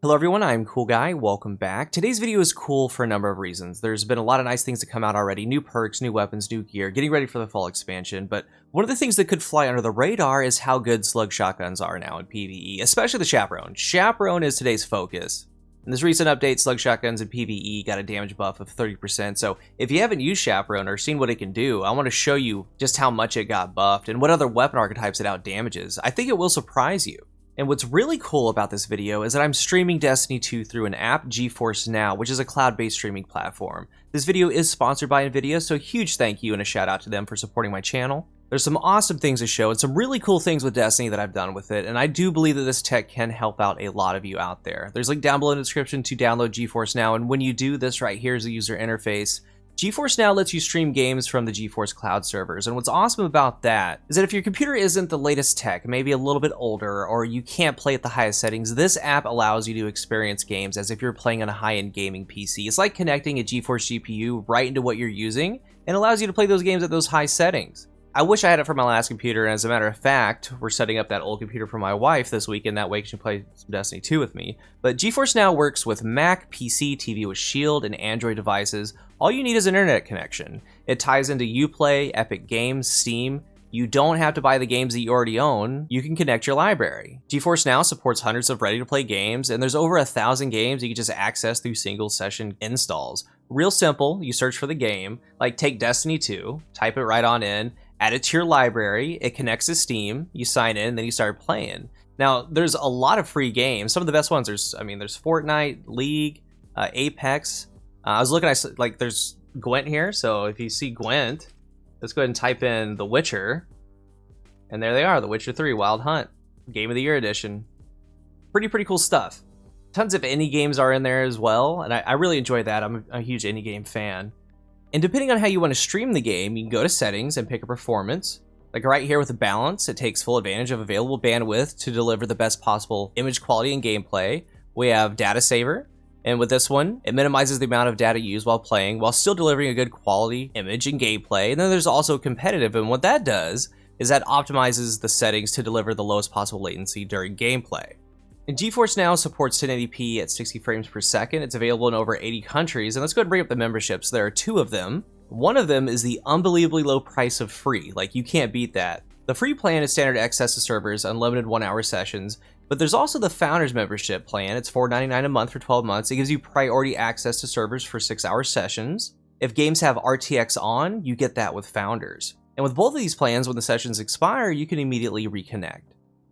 Hello everyone, I'm CoolGuy, welcome back. Today's video is cool for a number of reasons. There's been a lot of nice things that come out already, new perks, new weapons, new gear, getting ready for the fall expansion, but one of the things that could fly under the radar is how good slug shotguns are now in PvE, especially the Chaperone. Chaperone is today's focus. In this recent update, slug shotguns in PvE got a damage buff of 30%, so if you haven't used Chaperone or seen what it can do, I want to show you just how much it got buffed and what other weapon archetypes it outdamages. I think it will surprise you. And what's really cool about this video is that I'm streaming Destiny 2 through an app, GeForce Now, which is a cloud-based streaming platform. This video is sponsored by Nvidia, so huge thank you and a shout out to them for supporting my channel. There's some awesome things to show and some really cool things with Destiny that I've done with it, and I do believe that this tech can help out a lot of you out there. There's a link down below in the description to download GeForce Now, and when you do, this right here is the user interface. GeForce Now lets you stream games from the GeForce Cloud servers, and what's awesome about that is that if your computer isn't the latest tech, maybe a little bit older, or you can't play at the highest settings, this app allows you to experience games as if you're playing on a high-end gaming PC. It's like connecting a GeForce GPU right into what you're using, and allows you to play those games at those high settings. I wish I had it for my last computer, and as a matter of fact, we're setting up that old computer for my wife this weekend, that way she can play some Destiny 2 with me. But GeForce Now works with Mac, PC, TV with Shield, and Android devices. All you need is an internet connection. It ties into Uplay, Epic Games, Steam. You don't have to buy the games that you already own. You can connect your library. GeForce Now supports hundreds of ready-to-play games, and there's over 1,000 games you can just access through single-session installs. Real simple, you search for the game, like take Destiny 2, type it right on in, add it to your library, it connects to Steam, you sign in, then you start playing. Now, there's a lot of free games. Some of the best ones, there's Fortnite, League, Apex. I was looking at, like, there's Gwent here, so if you see Gwent, let's go ahead and type in The Witcher, and there they are, The Witcher 3 Wild Hunt, Game of the Year edition. Pretty cool stuff. Tons of indie games are in there as well, and I really enjoy that. I'm a huge indie game fan. And depending on how you want to stream the game, you can go to settings and pick a performance. Like right here with the balance, it takes full advantage of available bandwidth to deliver the best possible image quality and gameplay. We have data saver, and with this one, it minimizes the amount of data used while playing while still delivering a good quality image and gameplay. And then there's also competitive, and what that does is that optimizes the settings to deliver the lowest possible latency during gameplay. And GeForce Now supports 1080p at 60 frames per second. It's available in over 80 countries. And let's go ahead and bring up the memberships. There are two of them. One of them is the unbelievably low price of free. Like, you can't beat that. The free plan is standard access to servers, unlimited 1-hour sessions. But there's also the Founders membership plan. It's $4.99 a month for 12 months. It gives you priority access to servers for 6-hour sessions. If games have RTX on, you get that with Founders. And with both of these plans, when the sessions expire, you can immediately reconnect.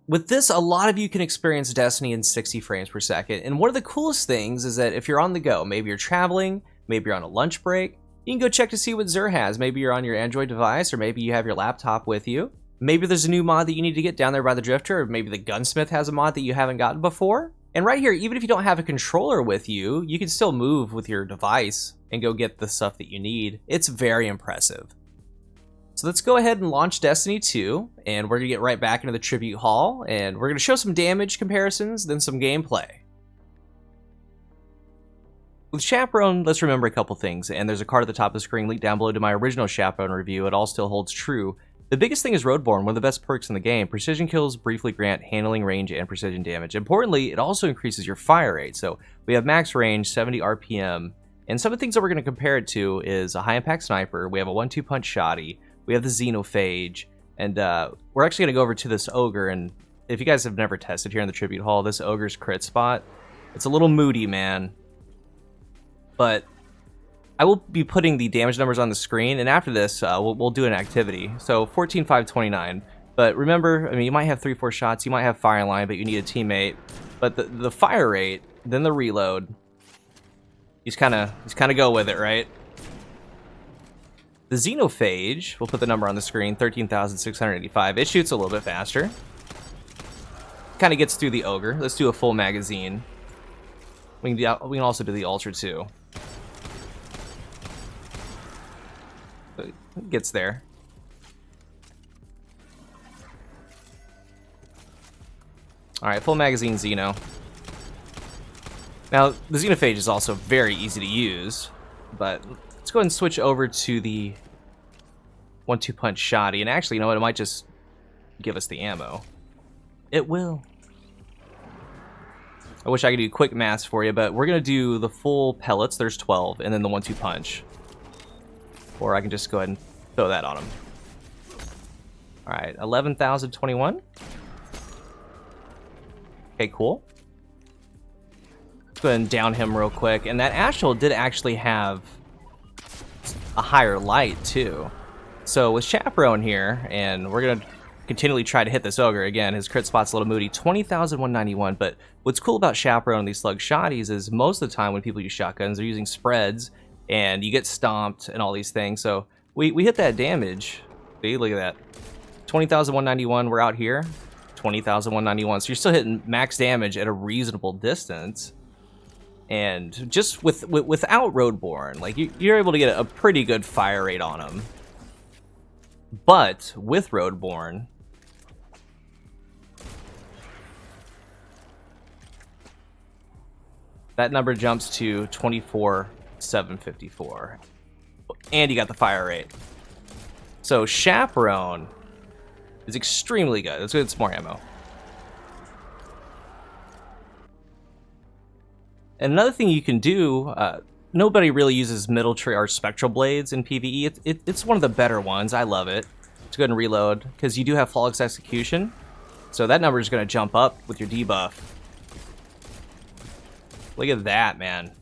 With this, a lot of you can experience Destiny in 60 frames per second, and one of the coolest things is that if you're on the go, maybe you're traveling, maybe you're on a lunch break, you can go check to see what Xur has. Maybe you're on your Android device, or maybe you have your laptop with you. Maybe there's a new mod that you need to get down there by the Drifter, or maybe the Gunsmith has a mod that you haven't gotten before. And right here, even if you don't have a controller with you, you can still move with your device and go get the stuff that you need. It's very impressive. So let's go ahead and launch Destiny 2, and we're going to get right back into the Tribute Hall, and we're going to show some damage comparisons, then some gameplay. With Chaperone, let's remember a couple things, and there's a card at the top of the screen linked down below to my original Chaperone review. It all still holds true. The biggest thing is Roadborne, one of the best perks in the game. Precision kills briefly grant handling, range, and precision damage. Importantly, it also increases your fire rate. So we have max range, 70 RPM, and some of the things that we're going to compare it to is a high-impact sniper. We have a 1-2 punch shotty. We have the Xenophage, and we're actually going to go over to this Ogre, and if you guys have never tested here in the Tribute Hall, this Ogre's crit spot, it's a little moody, man. But I will be putting the damage numbers on the screen, and after this, we'll do an activity. So 14, 5, 29. But remember, I mean, you might have 3-4 shots, you might have fire line, but you need a teammate. But the fire rate, then the reload, you just kind of go with it, right? The Xenophage, we'll put the number on the screen, 13,685. It shoots a little bit faster. Kind of gets through the Ogre. Let's do a full magazine. We can also do the Ultra too. It gets there. Alright, full magazine Xeno. Now, the Xenophage is also very easy to use, but let's go ahead and switch over to the 1-2 punch shotty, and actually, you know what, it might just give us the ammo. It will. I wish I could do quick maths for you, but we're going to do the full pellets. There's 12, and then the 1-2 punch. Or I can just go ahead and throw that on him. Alright, 11,021. Okay, cool. Let's go ahead and down him real quick. And that Astral did actually have a higher light, too. So with Chaperone here, and we're going to continually try to hit this ogre. Again, his crit spot's a little moody. 20,191. But what's cool about Chaperone and these slug shotties is most of the time when people use shotguns, they're using spreads, and you get stomped and all these things. So we hit that damage. See, look at that. 20,191, we're out here. 20,191. So you're still hitting max damage at a reasonable distance. And just without Roadborne, like you're able to get a pretty good fire rate on him. But with Roadborne, that number jumps to 24,754. And you got the fire rate. So Chaperone is extremely good. Let's get some more ammo. And another thing you can do, nobody really uses middle tree or Spectral Blades in PvE. It's one of the better ones. I love it. Let's go ahead and reload, because you do have flawless execution. So that number is going to jump up with your debuff. Look at that, man. And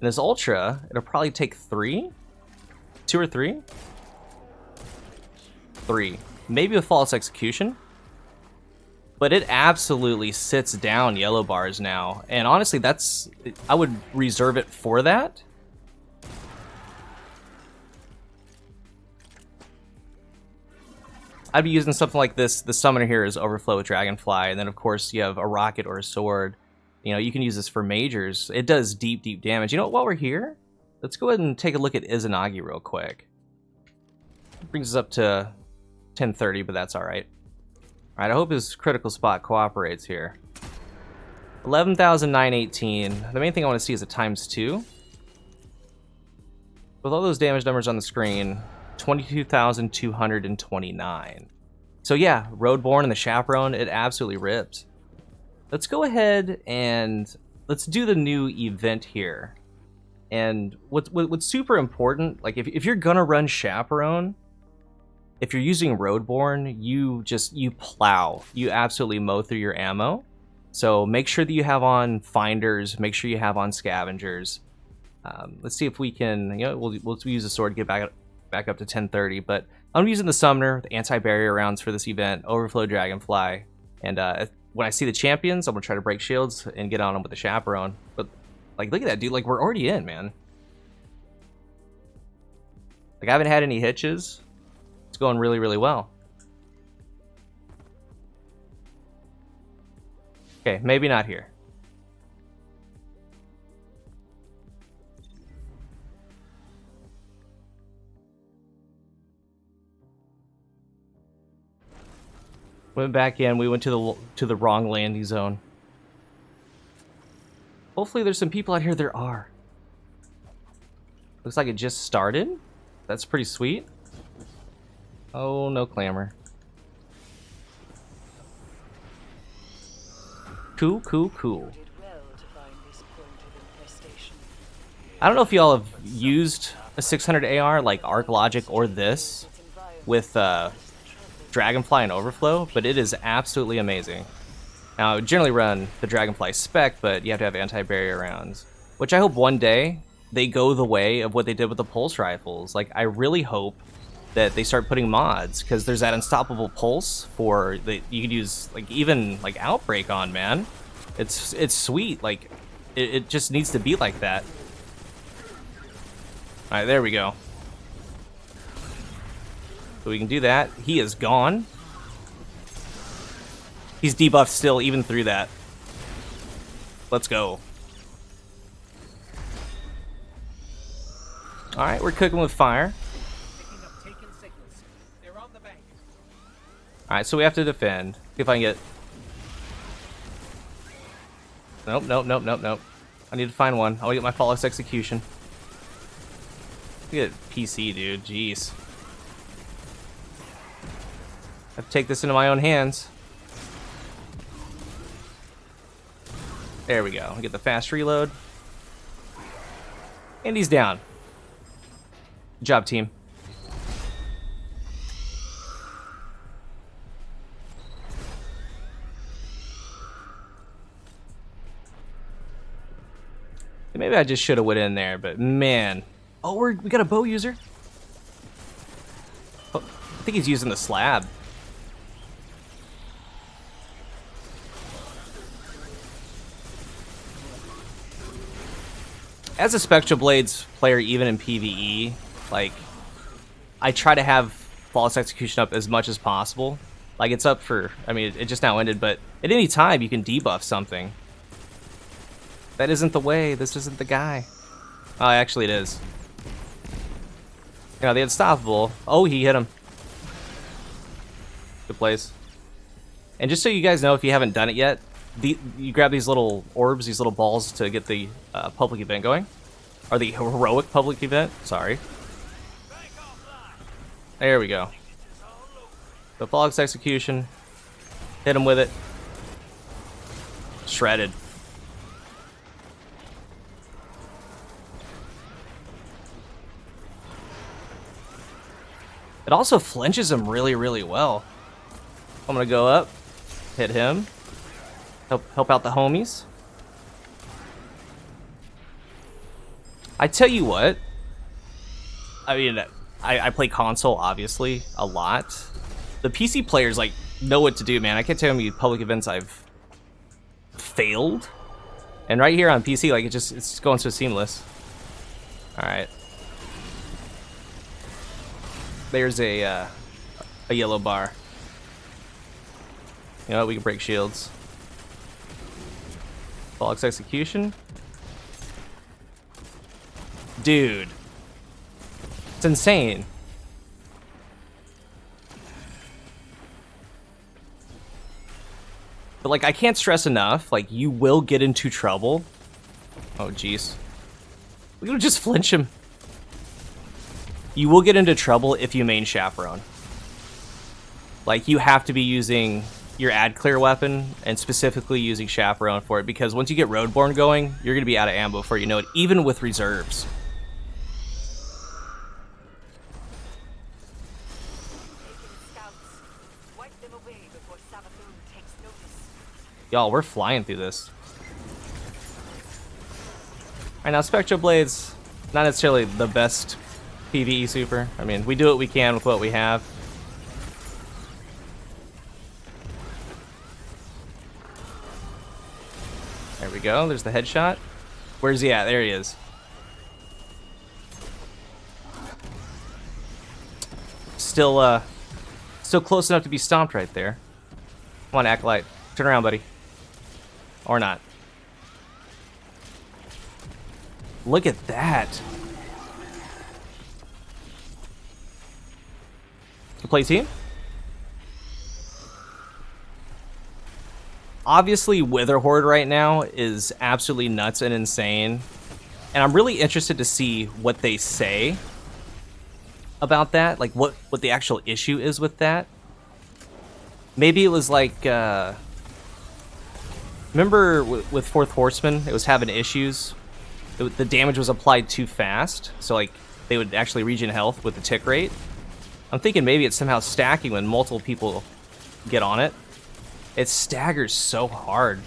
this Ultra, it'll probably take 3? 2 or 3? 3. Maybe with flawless execution. But it absolutely sits down yellow bars now. And honestly, I would reserve it for that. I'd be using something like this. The summoner here is Overflow with Dragonfly. And then, of course, you have a rocket or a sword. You know, you can use this for majors. It does deep, deep damage. You know what? While we're here, let's go ahead and take a look at Izanagi real quick. It brings us up to 1030, but that's all right. All right, I hope his critical spot cooperates here. 11,918. The main thing I want to see is a ×2. With all those damage numbers on the screen, 22,229. So yeah, Roadborne and the Chaperone, it absolutely rips. Let's go ahead and let's do the new event here. And what's super important, like if you're gonna run Chaperone, if you're using Roadborne, you plow. You absolutely mow through your ammo. So make sure that you have on Finders, make sure you have on Scavengers. Let's see if we can, you know, we'll use the sword, get back up to 1030, but I'm using the Summoner, the anti-barrier rounds for this event, Overflow Dragonfly, and when I see the champions, I'm gonna try to break shields and get on them with the Chaperone. But like, look at that, dude, like we're already in, man. Like I haven't had any hitches. It's going really, really well. Okay, maybe not here. Went back in. We went to the wrong landing zone. Hopefully there's some people out here. There are. Looks like it just started. That's pretty sweet. Oh, no clamor. Cool, cool, cool. I don't know if y'all have used a 600 AR like Arc Logic or this with Dragonfly and Overflow, but it is absolutely amazing. Now, I would generally run the Dragonfly spec, but you have to have anti-barrier rounds, which I hope one day they go the way of what they did with the pulse rifles. Like, I really hope that they start putting mods, because there's that unstoppable pulse for that you could use, like, even like Outbreak on, man. It's sweet. Like, it just needs to be like that. All right, there we go. So we can do that. He is gone. He's debuffed still, even through that. Let's go. All right, we're cooking with fire. All right, so we have to defend. See if I can get. Nope, nope, nope, nope, nope. I need to find one. I'll get my flawless execution. Look at PC, dude. Jeez. I have to take this into my own hands. There we go. Get the fast reload. And he's down. Good job, team. Maybe I just should have went in there, but man. Oh, we got a bow user. Oh, I think he's using the slab. As a Spectral Blades player, even in PvE, like, I try to have Flawless Execution up as much as possible. Like, it's up for, I mean, it just now ended, but at any time you can debuff something. That isn't the way. This isn't the guy. Oh, actually it is. You know, the Unstoppable. Oh, he hit him. Good place. And just so you guys know, if you haven't done it yet, you grab these little orbs, these little balls to get the public event going. Or the heroic public event. Sorry. There we go. The Flawless Execution. Hit him with it. Shredded. It also flinches him really, really well. I'm gonna go up, hit him, help out the homies. I tell you what, I mean, I play console obviously a lot. The PC players like know what to do, man. I can't tell you how many public events I've failed, and right here on PC, like it's going so seamless. All right. There's a yellow bar. You know what? We can break shields. Flawless Execution. Dude. It's insane. But, like, I can't stress enough, like, you will get into trouble. Oh, jeez. We're gonna just flinch him. You will get into trouble if you main Chaperone. Like, you have to be using your ad clear weapon, and specifically using Chaperone for it, because once you get Roadborne going, you're going to be out of ammo before you know it, even with reserves. Y'all, we're flying through this. Alright, now Spectral Blades, not necessarily the best PvE super. I mean, we do what we can with what we have. There we go. There's the headshot. Where's he at? There he is. Still close enough to be stomped right there. Come on, Acolyte. Turn around, buddy. Or not. Look at that. Play team. Obviously, Wither Horde right now is absolutely nuts and insane, and I'm really interested to see what they say about that, like what the actual issue is with that. Maybe it was like, remember with Fourth Horseman, it was having issues. The damage was applied too fast, so like they would actually regen health with the tick rate. I'm thinking maybe it's somehow stacking when multiple people get on it. It staggers so hard.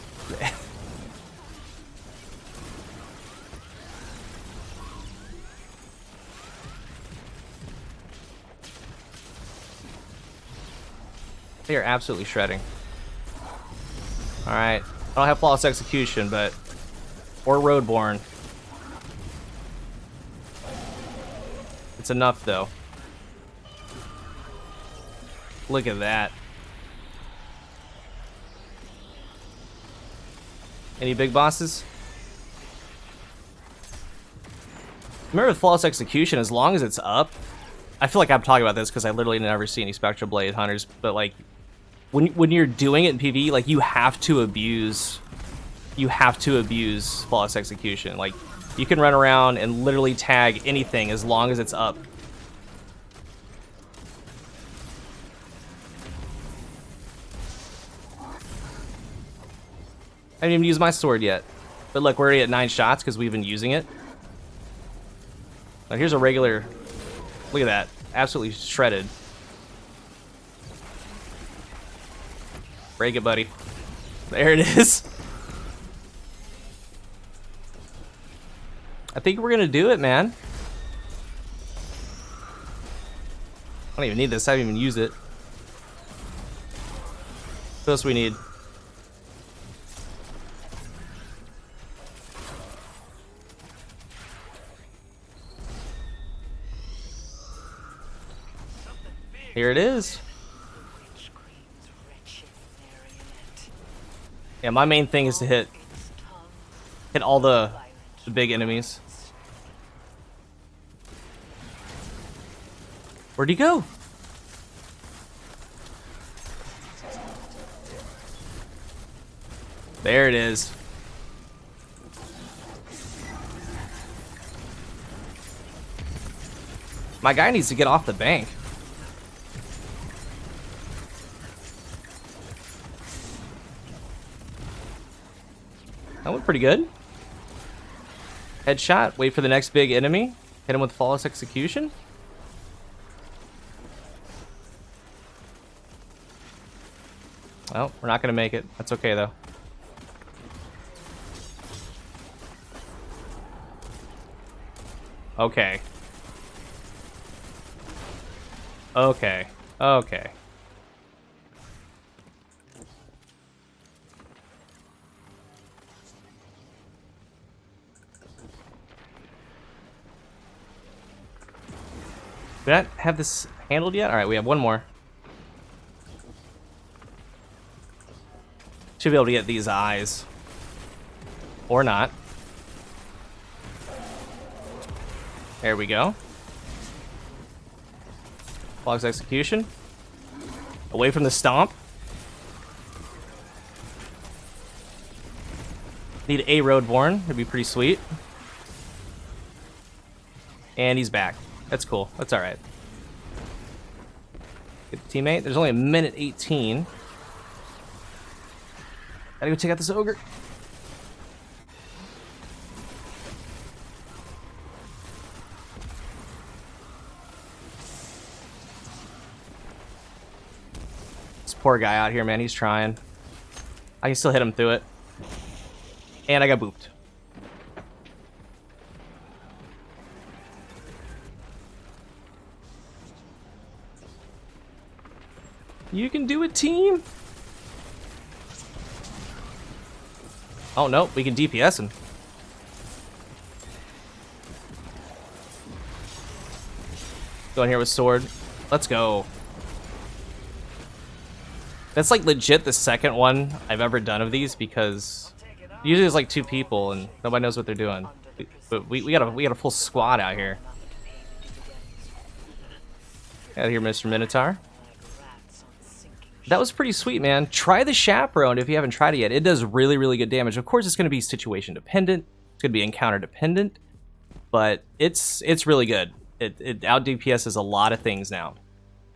They are absolutely shredding. Alright. I don't have Flawless Execution, but... or Roadborne. It's enough, though. Look at that. Any big bosses? Remember with Flawless Execution, as long as it's up, I feel like I'm talking about this because I literally never see any Spectral Blade hunters, but like when you're doing it in PvE, like you have to abuse Flawless Execution. Like you can run around and literally tag anything as long as it's up. I didn't even use my sword yet. But look, we're already at 9 shots because we've been using it. Now here's a regular... Look at that. Absolutely shredded. Break it, buddy. There it is. I think we're gonna do it, man. I don't even need this. I haven't even used it. What else we need? Here it is. Yeah, my main thing is to hit all the big enemies. Where'd he go? There it is. My guy needs to get off the bank. That went pretty good. Headshot. Wait for the next big enemy. Hit him with flawless execution. Well, we're not gonna make it. That's okay though. Okay. Okay. Okay. Did I not have this handled yet? Alright, we have one more. Should be able to get these eyes. Or not. There we go. Flawless execution. Away from the stomp. Need a Roadborn. It'd be pretty sweet. And he's back. That's cool. That's alright. Get the teammate. There's only a minute 18. Gotta go check out this ogre. This poor guy out here, man. He's trying. I can still hit him through it. And I got booped. You can do it, team. Oh no, we can DPS him. Go in here with sword. Let's go. That's like legit the second one I've ever done of these because usually there's like 2 people and nobody knows what they're doing. But we got a full squad out here. Out here, Mr. Minotaur. That was pretty sweet, man. Try the Chaperone if you haven't tried it yet. It does really, really good damage. Of course, it's going to be situation dependent. It's going to be encounter dependent, but it's really good. It out DPSs a lot of things now.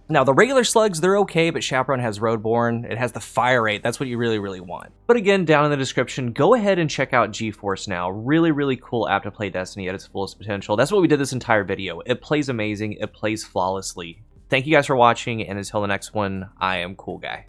Now, the regular slugs, they're okay, but Chaperone has Roadborn. It has the fire rate. That's what you really, really want. But again, down in the description, go ahead and check out GeForce Now. Really, really cool app to play Destiny at its fullest potential. That's what we did this entire video. It plays amazing. It plays flawlessly. Thank you guys for watching, and until the next one, I am CoolGuy.